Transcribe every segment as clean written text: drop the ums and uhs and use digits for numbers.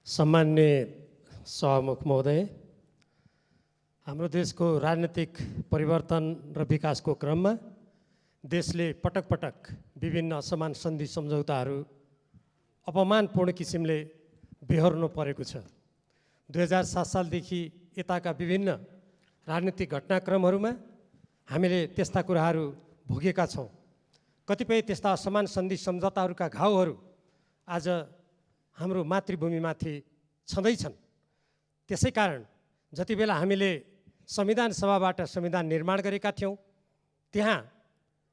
सम्मान्य सभामुख महोदय, हाम्रो देशको राजनीतिक परिवर्तन र विकासको क्रममा देशले पटक पटक विभिन्न असमान सन्धि सम्झौताहरू अपमानपूर्ण किसिमले बेहोर्नु परेको छ। 2007 सालदेखि यताका विभिन्न राजनीतिक घटनाक्रमहरूमा हामीले त्यस्ता कुराहरू भोगेका छौँ। कतिपय त्यस्ता असमान सन्धि सम्झौताहरूका घाउहरू आज हाम्रो मातृभूमिमाथि छँदैछन्। त्यसै कारण जति बेला हामीले संविधान सभाबाट संविधान निर्माण गरेका थियौँ, त्यहाँ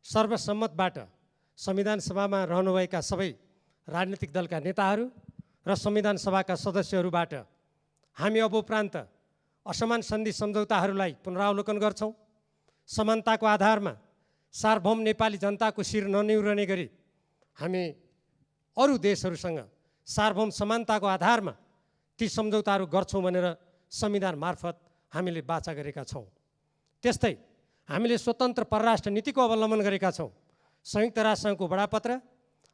सर्वसम्मतबाट संविधान सभामा रहनुभएका सबै राजनीतिक दलका नेताहरू र संविधान सभाका सदस्यहरूबाट हामी अब उपरान्त असमान सन्धि सम्झौताहरूलाई पुनरावलोकन गर्छौँ। समानताको आधारमा सार्वभौम नेपाली जनताको शिर ननिहुरने गरी हामी अरू देशहरूसँग सार्वभौम समानताको आधारमा ती सम्झौताहरू गर्छौँ भनेर संविधान मार्फत हामीले बाचा गरेका छौँ। त्यस्तै हामीले स्वतन्त्र परराष्ट्र नीतिको अवलम्बन गरेका छौँ। संयुक्त राष्ट्रसङ्घको बडापत्र,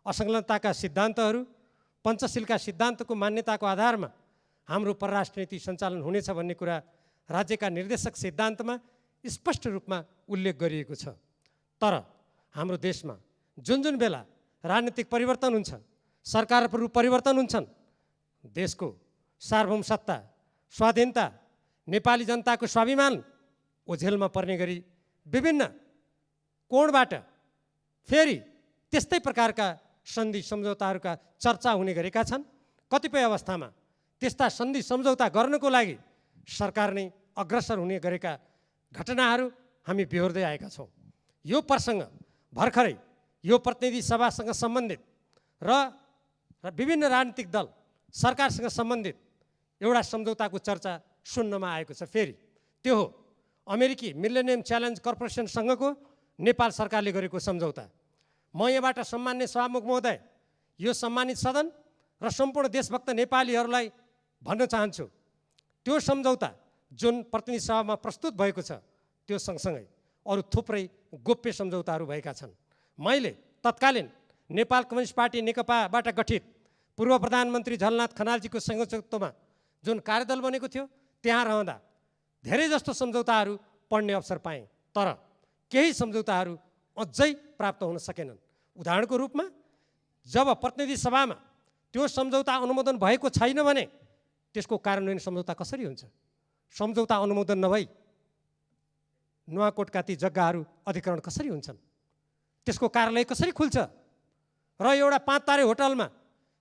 असंलग्नताका सिद्धान्तहरू, पञ्चशीलका सिद्धान्तको मान्यताको आधारमा हाम्रो परराष्ट्र नीति सञ्चालन हुनेछ भन्ने कुरा राज्यका निर्देशक सिद्धान्तमा स्पष्ट रूपमा उल्लेख गरिएको छ। तर हाम्रो देशमा जुन बेला राजनीतिक परिवर्तन हुन्छ, सरकारहरू परिवर्तन हुन्छन्, देशको सार्वभौम सत्ता, स्वाधीनता, नेपाली जनताको स्वाभिमान ओझेलमा पर्ने गरी विभिन्न कोणबाट फेरि त्यस्तै प्रकारका सन्धि सम्झौताहरूका चर्चा हुने गरेका छन्। कतिपय अवस्थामा त्यस्ता सन्धि सम्झौता गर्नको लागि सरकार नै अग्रसर हुने गरेका घटनाहरू हामी बेहोर्दै आएका छौँ। यो प्रसङ्ग भर्खरै यो प्रतिनिधि सभासँग सम्बन्धित र विभिन्न राजनीतिक दल सरकारसँग सम्बन्धित एउटा सम्झौताको चर्चा सुन्नमा आएको छ। फेरि त्यो हो अमेरिकी मिलेनियम च्यालेन्ज कर्पोरेसनसँगको नेपाल सरकारले गरेको सम्झौता। म यहाँबाट सम्मान्य सभामुख महोदय, यो सम्मानित सदन र सम्पूर्ण देशभक्त नेपालीहरूलाई भन्न चाहन्छु, त्यो सम्झौता जुन प्रतिनिधि सभामा प्रस्तुत भएको छ त्यो सँगसँगै अरू थुप्रै गोप्य सम्झौताहरू भएका छन्। मैले तत्कालीन नेपाल कम्युनिस्ट पार्टी नेकपाबाट गठित पूर्व प्रधानमन्त्री झलनाथ खनालजीको संयोजकत्वमा जुन कार्यदल बनेको थियो, त्यहाँ रहँदा धेरै जस्तो सम्झौताहरू पढ्ने अवसर पाएँ। तर केही सम्झौताहरू अझै प्राप्त हुन सकेनन्। उदाहरणको रूपमा जब प्रतिनिधि सभामा त्यो सम्झौता अनुमोदन भएको छैन भने त्यसको कार्यान्वयन सम्झौता कसरी हुन्छ? सम्झौता अनुमोदन नभई नुवाकोटका ती जग्गाहरू अधिग्रहण कसरी हुन्छन्? त्यसको कार्यालय कसरी खुल्छ? र एउटा 5 तारे होटलमा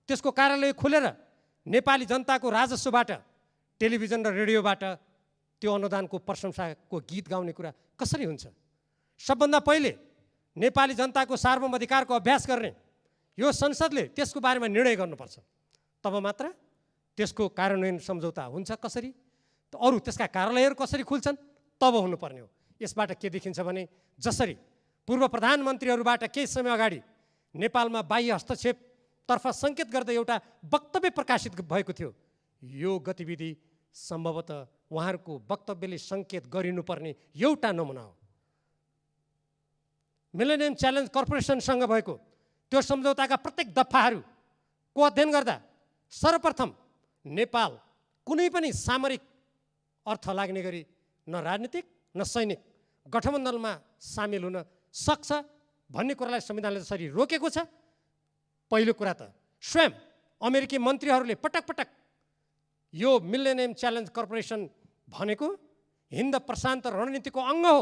त्यसको कार्यालय खुलेर नेपाली जनताको राजस्वबाट, टेलिभिजन र रेडियोबाट त्यो अनुदानको प्रशंसाको गीत गाउने कुरा कसरी हुन्छ? सबभन्दा पहिले नेपाली जनताको सार्वभौम अधिकारको अभ्यास गर्ने यो संसदले त्यसको बारेमा निर्णय गर्नुपर्छ। तब मात्र त्यसको कार्यान्वयन सम्झौता हुन्छ। कसरी अरू त्यसका कार्यालयहरू कसरी खुल्छन् तब हुनुपर्ने हो। यसबाट के देखिन्छ भने जसरी पूर्व प्रधानमन्त्रीहरूबाट केही समय अगाडि नेपालमा बाह्य हस्तक्षेपतर्फ सङ्केत गर्दै एउटा वक्तव्य प्रकाशित भएको थियो, यो गतिविधि सम्भवतः उहाँहरूको वक्तव्यले सङ्केत गरिनुपर्ने एउटा नमुना हो। मिलेनियम च्यालेन्ज कर्पोरेसनसँग भएको त्यो सम्झौताका प्रत्येक दफाहरूको अध्ययन गर्दा सर्वप्रथम नेपाल कुनै पनि सामरिक अर्थ लाग्ने गरी न राजनीतिक न सैनिक गठबन्धनमा सामेल हुन सक्छ भन्ने कुरालाई संविधानले जसरी रोकेको छ। पहिलो कुरा त स्वयं अमेरिकी मन्त्रीहरूले पटक पटक यो मिलेनियम च्यालेन्ज कर्पोरेसन भनेको हिन्द प्रशान्त रणनीतिको अङ्ग हो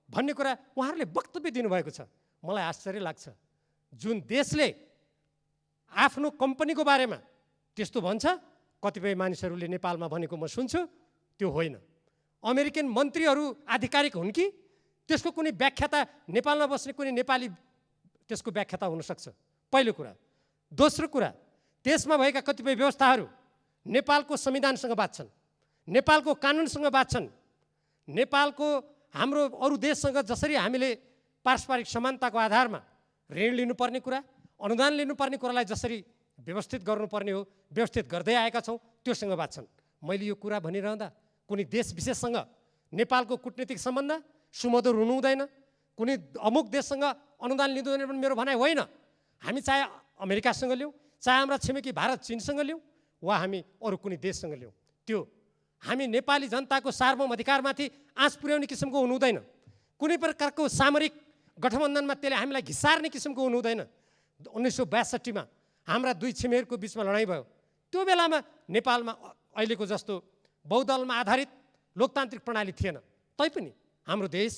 भन्ने कुरा उहाँहरूले वक्तव्य दिनुभएको छ। मलाई आश्चर्य लाग्छ, जुन देशले आफ्नो कम्पनीको बारेमा त्यस्तो भन्छ, कतिपय मानिसहरूले नेपालमा भनेको म सुन्छु, त्यो होइन। अमेरिकन मन्त्रीहरू आधिकारिक हुन् कि त्यसको कुनै व्याख्याता नेपालमा बस्ने कुनै नेपाली त्यसको व्याख्याता हुनसक्छ, पहिलो कुरा। दोस्रो कुरा, त्यसमा भएका कतिपय व्यवस्थाहरू नेपालको संविधानसँग बाँच्छन्, नेपालको कानुनसँग बाँच्छन्, नेपालको हाम्रो अरू देशसँग जसरी हामीले पारस्परिक समानताको आधारमा ऋण लिनुपर्ने कुरा, अनुदान लिनुपर्ने कुरालाई जसरी व्यवस्थित गर्नुपर्ने हो, व्यवस्थित गर्दै आएका छौँ, त्योसँग बाँच्छन्। मैले यो कुरा भनिरहँदा कुनै देश विशेषसँग नेपालको कूटनीतिक सम्बन्ध सुमधुर हुनु हुँदैन, कुनै अमुक देशसँग अनुदान लिँदैन भने मेरो भनाइ होइन। हामी चाहे अमेरिकासँग लिउँ, चाहे हाम्रा छिमेकी भारत चीनसँग लिउँ, वा हामी अरू कुनै देशसँग लियौँ, त्यो हामी नेपाली जनताको सार्वभौम अधिकारमाथि आँच पुर्याउने किसिमको हुनु हुँदैन। कुनै प्रकारको सामरिक गठबन्धनमा त्यसले हामीलाई घिसार्ने किसिमको हुनु हुँदैन। 1962 हाम्रा दुई छिमेकीहरूको बिचमा लडाइँ भयो। त्यो बेलामा नेपालमा अहिलेको जस्तो बहुदलमा आधारित लोकतान्त्रिक प्रणाली थिएन, तैपनि हाम्रो देश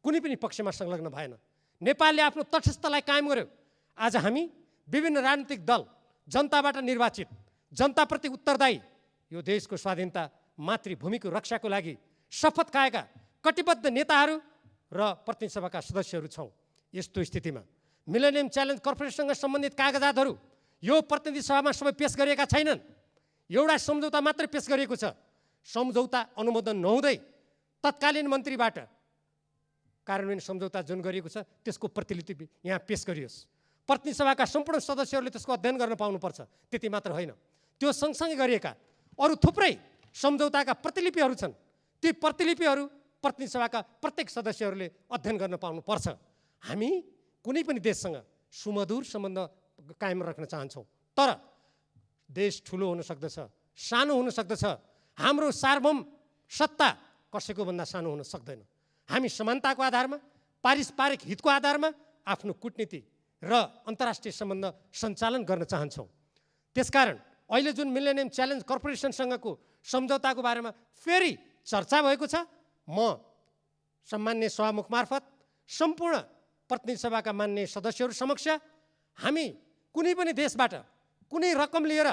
कुनै पनि पक्षमा संलग्न भएन। नेपालले आफ्नो तटस्थलाई कायम गर्यो। आज हामी विभिन्न राजनीतिक दल जनताबाट निर्वाचित, जनताप्रति उत्तरदायी, यो देशको स्वाधीनता मातृभूमिको रक्षाको लागि शपथ खाएका कटिबद्ध नेताहरू र प्रतिनिधि सभाका सदस्यहरू छौँ। यस्तो स्थितिमा मिलेनियम च्यालेन्ज कर्पोरेसनसँग सम्बन्धित कागजातहरू यो प्रतिनिधि सभामा सबै पेश गरिएका छैनन्। एउटा सम्झौता मात्रै पेश गरिएको छ। सम्झौता अनुमोदन नहुँदै तत्कालीन मन्त्रीबाट कार्यान्वयन सम्झौता जुन गरिएको छ त्यसको प्रतिलिपि यहाँ पेश गरियोस्। प्रतिनिधि सभाका सम्पूर्ण सदस्यहरूले त्यसको अध्ययन गर्न पाउनुपर्छ। त्यति मात्र होइन, त्यो सँगसँगै गरिएका अरू थुप्रै सम्झौताका प्रतिलिपिहरू छन्। ती प्रतिलिपिहरू प्रतिनिधि सभाका प्रत्येक सदस्यहरूले अध्ययन गर्न पाउनुपर्छ। हामी कुनै पनि देशसँग सुमधुर सम्बन्ध कायम राख्न चाहन्छौँ, तर देश ठुलो हुन सक्दछ, सानो हुन सक्दछ। हाम्रो सार्वभौम सत्ता कसैको भन्दा सानो हुन सक्दैन। हामी समानताको आधारमा, पारस्परिक हितको आधारमा आफ्नो कूटनीति र अन्तर्राष्ट्रिय सम्बन्ध सञ्चालन गर्न चाहन्छौँ। त्यसकारण अहिले जुन मिलेनियम च्यालेन्ज कर्पोरेसनसँगको सम्झौताको बारेमा फेरि चर्चा भएको छ, म सम्मान्य सभामुख मार्फत सम्पूर्ण प्रतिनिधि सभाका मान्य सदस्यहरू समक्ष हामी कुनै पनि देशबाट कुनै रकम लिएर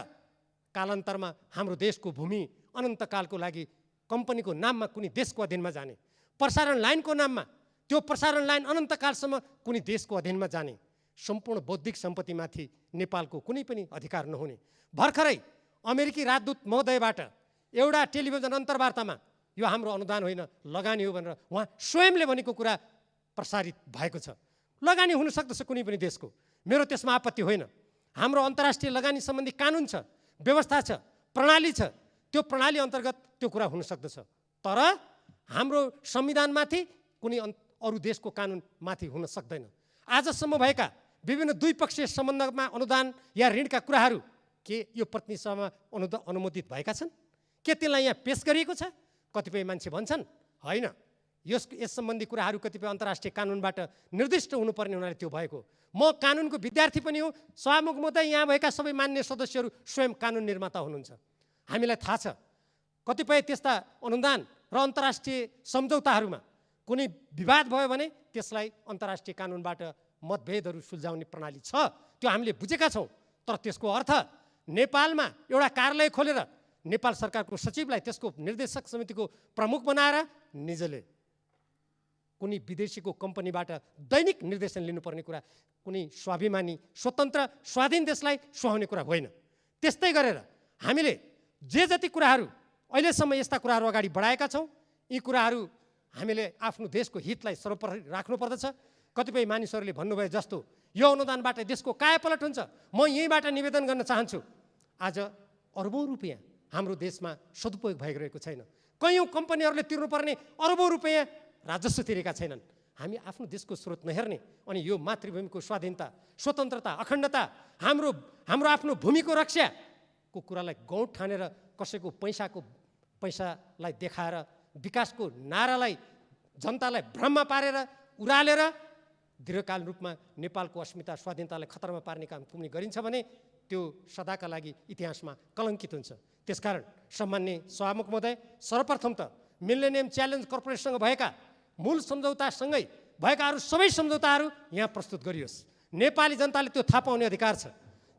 कालान्तरमा हाम्रो देशको भूमि अनन्तकालको लागि कम्पनीको नाममा कुनै देशको अधीनमा जाने, प्रसारण लाइनको नाममा त्यो प्रसारण लाइन अनन्तकालसम्म कुनै देशको अधीनमा जाने, सम्पूर्ण बौद्धिक सम्पत्तिमाथि नेपालको कुनै पनि अधिकार नहुने। भर्खरै अमेरिकी राजदूत महोदयबाट एउटा टेलिभिजन अन्तर्वार्तामा यो हाम्रो अनुदान होइन लगानी हो भनेर उहाँ स्वयंले भनेको कुरा प्रसारित भएको छ। लगानी हुन सक्दछ कुनै पनि देशको, मेरो त्यसमा आपत्ति होइन। हाम्रो अन्तर्राष्ट्रिय लगानी सम्बन्धी कानुन छ, व्यवस्था छ, प्रणाली छ। त्यो प्रणाली अन्तर्गत त्यो कुरा हुन सक्दछ, तर हाम्रो संविधानमाथि कुनै अरू देशको कानुन माथि हुन सक्दैन। आजसम्म भएका विभिन्न द्विपक्षीय सम्बन्धमा अनुदान या ऋणका कुराहरू के यो प्रतिनिधि सभामा अनुमोदित भएका छन्? के त्यसलाई यहाँ पेश गरिएको छ? कतिपय मान्छे भन्छन् होइन, यस सम्बन्धी कुराहरू कतिपय अन्तर्राष्ट्रिय कानुनबाट निर्दिष्ट हुनुपर्ने हुनाले त्यो भएको। म कानुनको विद्यार्थी पनि हो। सभामुख महोदय, यहाँ भएका सबै मान्य सदस्यहरू स्वयं कानुन निर्माता हुनुहुन्छ। हामीलाई थाहा छ कतिपय त्यस्ता अनुदान र अन्तर्राष्ट्रिय सम्झौताहरूमा कुनै विवाद भयो भने त्यसलाई अन्तर्राष्ट्रिय कानुनबाट मतभेदहरू सुल्झाउने प्रणाली छ, त्यो हामीले बुझेका छौँ। तर त्यसको अर्थ नेपालमा एउटा कार्यालय खोलेर नेपाल सरकारको सचिवलाई त्यसको निर्देशक समितिको प्रमुख बनाएर निजले कुनै विदेशीको कम्पनीबाट दैनिक निर्देशन लिनुपर्ने कुरा कुनै स्वाभिमानी स्वतन्त्र स्वाधीन देशलाई सुहाउने कुरा होइन। त्यस्तै गरेर हामीले जे जति कुराहरू अहिलेसम्म यस्ता कुराहरू अगाडि बढाएका छौँ, यी कुराहरू हामीले आफ्नो देशको हितलाई सर्वोपरि राख्नुपर्दछ। कतिपय मानिसहरूले भन्नुभयो जस्तो यो अनुदानबाट देशको कायापलट हुन्छ, म यहीँबाट निवेदन गर्न चाहन्छु। आज अरबौँ रुपियाँ हाम्रो देशमा सदुपयोग भइरहेको छैन। कैयौँ कम्पनीहरूले तिर्नुपर्ने अरबौँ रुपियाँ राजस्व तिरेका छैनन्। हामी आफ्नो देशको स्रोत नहेर्ने अनि यो मातृभूमिको स्वाधीनता, स्वतन्त्रता, अखण्डता, हाम्रो आफ्नो भूमिको रक्षाको कुरालाई गौण ठानेर कसैको पैसालाई देखाएर विकासको नारालाई जनतालाई भ्रममा पारेर उरालेर दीर्घकालीन रूपमा नेपालको अस्मिता स्वाधीनतालाई खतरामा पार्ने काम कुनै गरिन्छ भने त्यो सदाका लागि इतिहासमा कलङ्कित हुन्छ। त्यसकारण सम्मान्य सभामुख महोदय, सर्वप्रथम त मिलेनियम च्यालेन्ज कर्पोरेसनसँग भएका मूल सम्झौतासँगै भएका अरू सबै सम्झौताहरू यहाँ प्रस्तुत गरियोस्। नेपाली जनताले त्यो थाहा पाउने अधिकार छ,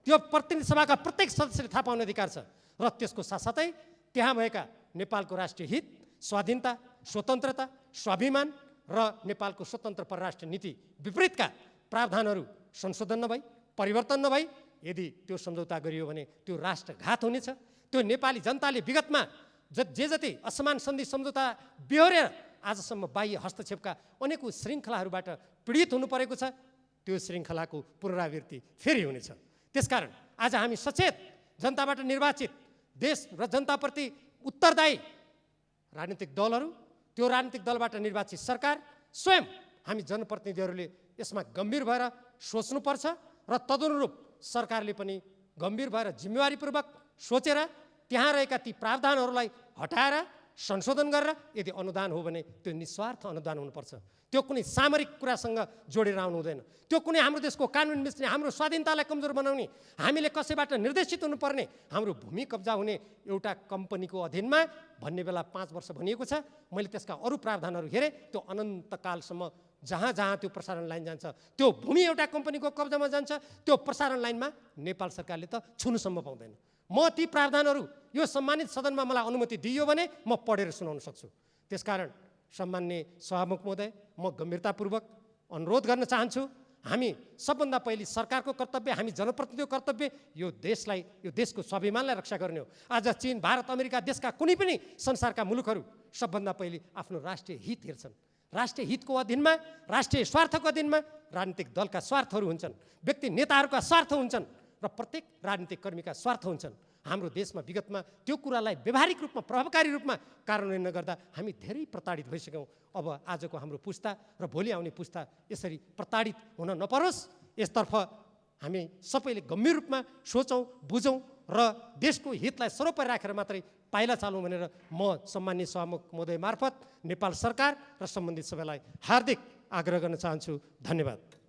त्यो प्रतिनिधि सभाका प्रत्येक सदस्यले थाहा पाउने अधिकार छ। र त्यसको साथसाथै त्यहाँ भएका नेपालको राष्ट्रिय हित, स्वाधीनता, स्वतन्त्रता, स्वाभिमान र नेपालको स्वतन्त्र परराष्ट्र नीति विपरीतका प्रावधानहरू संशोधन नभई, परिवर्तन नभई यदि त्यो सम्झौता गरियो भने त्यो राष्ट्रघात हुनेछ। त्यो नेपाली जनताले विगतमा जे जति असमान सन्धि सम्झौता बेहोरेर आजसम्म बाह्य हस्तक्षेपका अनेकौँ श्रृङ्खलाहरूबाट पीडित हुनु परेको छ, त्यो श्रृङ्खलाको पुनरावृत्ति फेरि हुनेछ। त्यसकारण आज हामी सचेत जनताबाट निर्वाचित देश र जनताप्रति उत्तरदायी राजनीतिक दलहरू, त्यो राजनीतिक दलबाट निर्वाचित सरकार, स्वयं हामी जनप्रतिनिधिहरूले यसमा गम्भीर भएर सोच्नुपर्छ र तदनुरूप सरकारले पनि गम्भीर भएर जिम्मेवारीपूर्वक सोचेर त्यहाँ रहेका ती प्रावधानहरूलाई हटाएर संशोधन गरेर यदि अनुदान हो भने त्यो निस्वार्थ अनुदान हुनुपर्छ। त्यो कुनै सामरिक कुरासँग जोडेर आउनु हुँदैन। त्यो कुनै हाम्रो देशको कानुन मिच्ने, हाम्रो स्वाधीनतालाई कमजोर बनाउने, हामीले कसैबाट निर्देशित हुनुपर्ने, हाम्रो भूमि कब्जा हुने एउटा कम्पनीको अधीनमा भन्ने बेला 5 वर्ष भनिएको छ। मैले त्यसका अरू प्रावधानहरू हेरेँ, त्यो अनन्तकालसम्म जहाँ जहाँ त्यो प्रसारण लाइन जान्छ त्यो भूमि एउटा कम्पनीको कब्जामा जान्छ, त्यो प्रसारण लाइनमा नेपाल सरकारले त छुनुसम्म पाउँदैन। म ती प्रावधानहरू यो सम्मानित सदनमा मलाई अनुमति दिइयो भने म पढेर सुनाउन सक्छु। त्यसकारण सम्माननीय सभामुख महोदय, म गम्भीरतापूर्वक अनुरोध गर्न चाहन्छु, हामी सबभन्दा पहिले सरकारको कर्तव्य, हामी जनप्रतिनिधिको कर्तव्य यो देशलाई, यो देशको स्वाभिमानलाई रक्षा गर्ने हो। आज चीन, भारत, अमेरिका देशका कुनै पनि संसारका मुलुकहरू सबभन्दा पहिले आफ्नो राष्ट्रिय हित हेर्छन्। राष्ट्रिय हितको अधीनमा, राष्ट्रिय स्वार्थको अधीनमा राजनीतिक दलका स्वार्थहरू हुन्छन्, व्यक्ति नेताहरूका स्वार्थ हुन्छन् र प्रत्येक राजनीतिक कर्मीका स्वार्थ हुन्छन्। हाम्रो देशमा विगतमा त्यो कुरालाई व्यावहारिक रूपमा, प्रभावकारी रूपमा कार्यान्वयन नगर्दा हामी धेरै प्रताडित भइसक्यौँ। अब आजको हाम्रो पुस्ता र भोलि आउने पुस्ता यसरी प्रताडित हुन नपरोस्, यसतर्फ हामी सबैले गम्भीर रूपमा सोचौँ, बुझौँ र देशको हितलाई सर्वोपरि राखेर मात्रै पाइला चालौँ भनेर म सम्माननीय सभामुख महोदय मार्फत नेपाल सरकार र सम्बन्धित सबैलाई हार्दिक आग्रह गर्न चाहन्छु। धन्यवाद।